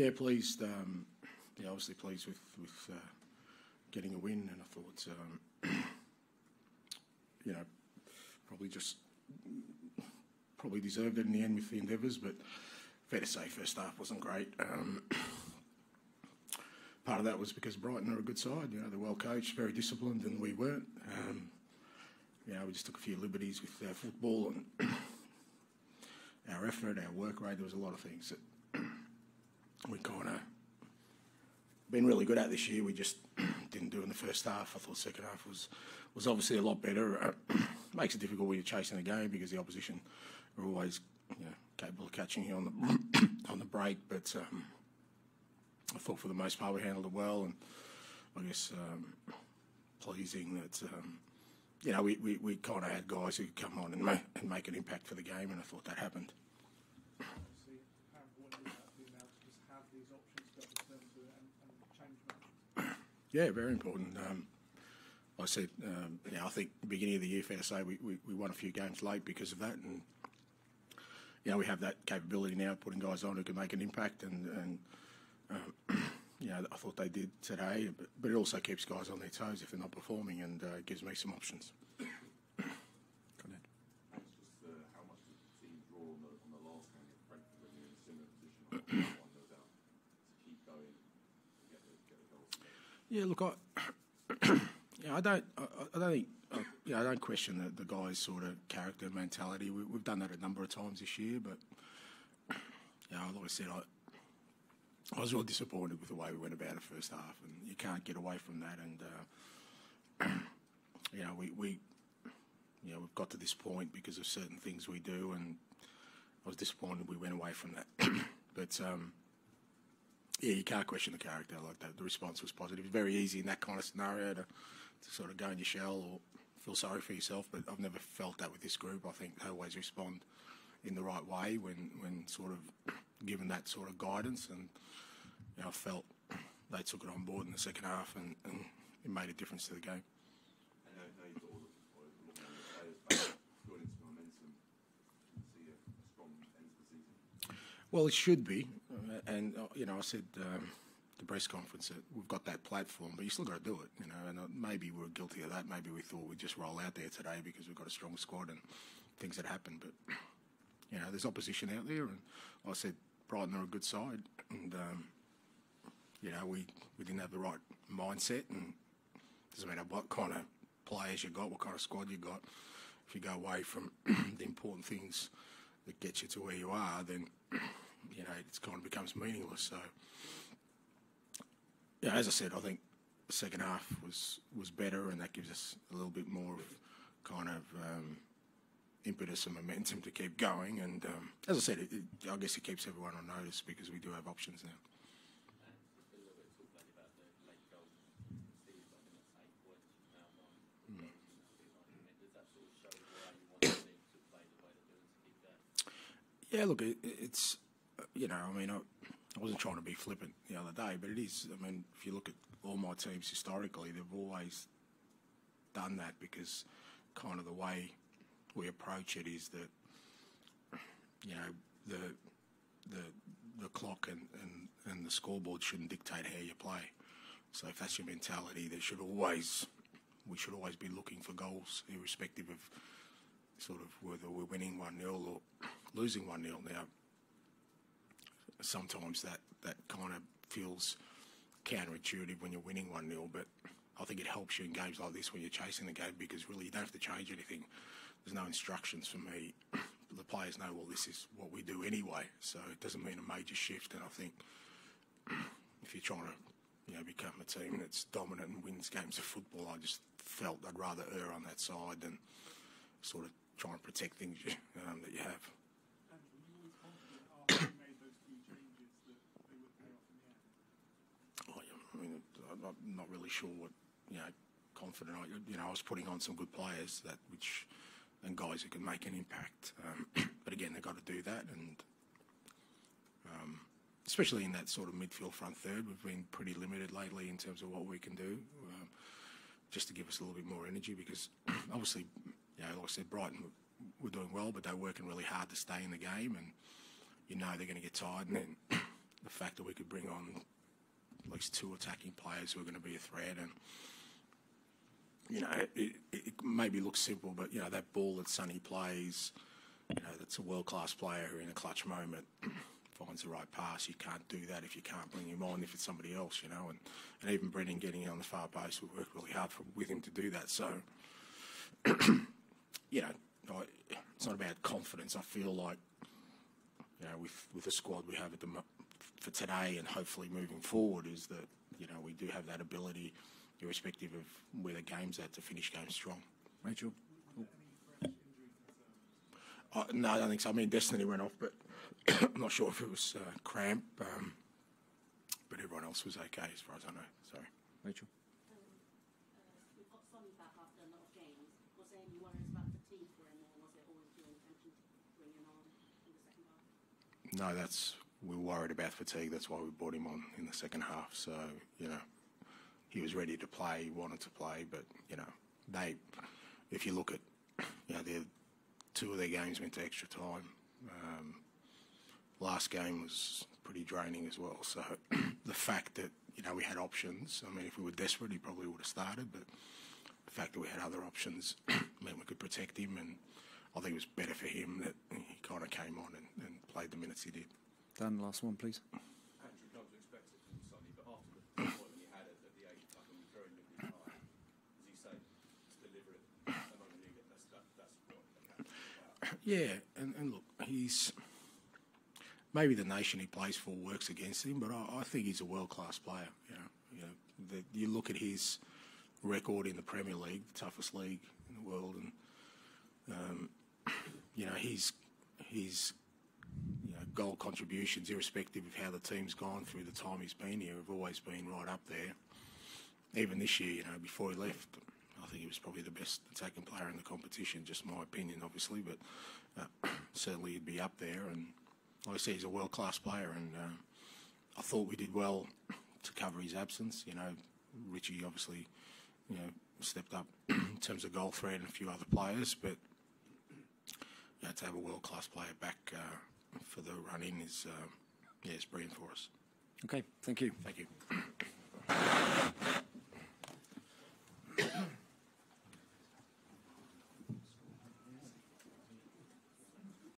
Yeah, pleased. Obviously pleased with getting a win, and I thought, probably deserved it in the end with the endeavours, but fair to say first half wasn't great. Part of that was because Brighton are a good side. They're well coached, very disciplined, and we weren't. We just took a few liberties with our football and our effort, our work rate. There was a lot of things that we kind of been really good at this year. We just didn't do in the first half. I thought the second half was obviously a lot better. Makes it difficult when you're chasing the game because the opposition are always capable of catching you on the break. But I thought for the most part we handled it well, and I guess pleasing that we kind of had guys who come on and make an impact for the game, and I thought that happened. Yeah, very important. I said, I think the beginning of the year, fair to say, we won a few games late because of that, and we have that capability now, putting guys on who can make an impact, and I thought they did today, but it also keeps guys on their toes if they're not performing, and it gives me some options. How much did the team draw on the last game of Brentford when you're in a similar position, no doubt, to keep going and get the goals? Yeah, look, I don't question the guys' sort of character and mentality. We've done that a number of times this year, but like I said, I was really disappointed with the way we went about it first half, and you can't get away from that. And we've got to this point because of certain things we do, and I was disappointed we went away from that. But you can't question the character like that. The response was positive. It's very easy in that kind of scenario to sort of go in your shell or feel sorry for yourself, but I've never felt that with this group. I think they always respond in the right way when sort of given that sort of guidance, and I felt they took it on board in the second half, and it made a difference to the game. And now you've got all the players back, going into momentum, you see a strong end to the season. Well, it should be, and I said the press conference that we've got that platform, but you still got to do it, and maybe we're guilty of that. Maybe we thought we'd just roll out there today because we've got a strong squad and things that happen, but there's opposition out there, and I said Brighton are a good side, and we didn't have the right mindset, and it doesn't matter what kind of players you got, what kind of squad you got. If you go away from the important things that get you to where you are, then it kind of becomes meaningless. So as I said, I think the second half was better, and that gives us a little bit more of kind of impetus and momentum to keep going. And as I said, I guess it keeps everyone on notice because we do have options now. Yeah, look, it's I wasn't trying to be flippant the other day, but it is. I mean, if you look at all my teams historically, they've always done that because kind of the way we approach it is that the clock and the scoreboard shouldn't dictate how you play. So if that's your mentality, we should always be looking for goals, irrespective of sort of whether we're winning 1-0 or losing 1-0. Now, sometimes that kind of feels counterintuitive when you're winning 1-0, but I think it helps you in games like this when you're chasing the game, because really you don't have to change anything. There's no instructions for me. The players know, well, this is what we do anyway, so it doesn't mean a major shift. And I think if you're trying to become a team that's dominant and wins games of football, I just felt I'd rather err on that side than sort of try and protect things that you have. I'm not really sure what confident. I was putting on some good players and guys who can make an impact. But again, they've got to do that, and especially in that sort of midfield front third, we've been pretty limited lately in terms of what we can do, just to give us a little bit more energy. Because obviously, like I said, Brighton were doing well, but they're working really hard to stay in the game, and they're going to get tired, and then the fact that we could bring on at least 2 attacking players who are going to be a threat, and it maybe looks simple, but that ball that Sonny plays, that's a world-class player who in a clutch moment finds the right pass. You can't do that if you can't bring him on if it's somebody else, and even Brendan getting on the far post, we worked really hard with him to do that. So, it's not about confidence. I feel like, with the squad we have for today and hopefully moving forward, is that, we do have that ability, irrespective of where the game's at, to finish games strong. Rachel? No, I don't think so. I mean, Destiny went off, but I'm not sure if it was cramp, but everyone else was okay as far as I know. Sorry. Rachel? We've got Sonny back after a lot of games. Was there any worries about fatigue for him, or was it always your intention to bring him on in the second half? No, we were worried about fatigue. That's why we brought him on in the second half. So, he was ready to play, he wanted to play, but, if you look at, their 2 of their games went to extra time. Last game was pretty draining as well. So the fact that, we had options, I mean, if we were desperate, he probably would have started, but the fact that we had other options meant we could protect him, and I think it was better for him that he kind of came on and played the minutes he did. Dan, last one, please. Andrew, come to expect it from Sonny, but after the point when he had it at the 8th cup and we throw him at high, as you say, to deliver it, and on the league, that's what the captain's about. Yeah, and look, he's... Maybe the nation he plays for works against him, but I think he's a world-class player. You look at his record in the Premier League, the toughest league in the world, and his goal contributions, irrespective of how the team's gone through the time he's been here, have always been right up there. Even this year, before he left, I think he was probably the best attacking player in the competition. Just my opinion, obviously, but certainly he'd be up there. And like I say, he's a world-class player, and I thought we did well to cover his absence. Richie obviously, stepped up in terms of goal threat and a few other players, but to have a world-class player back for the run-in is brilliant for us. Okay, thank you. Thank you.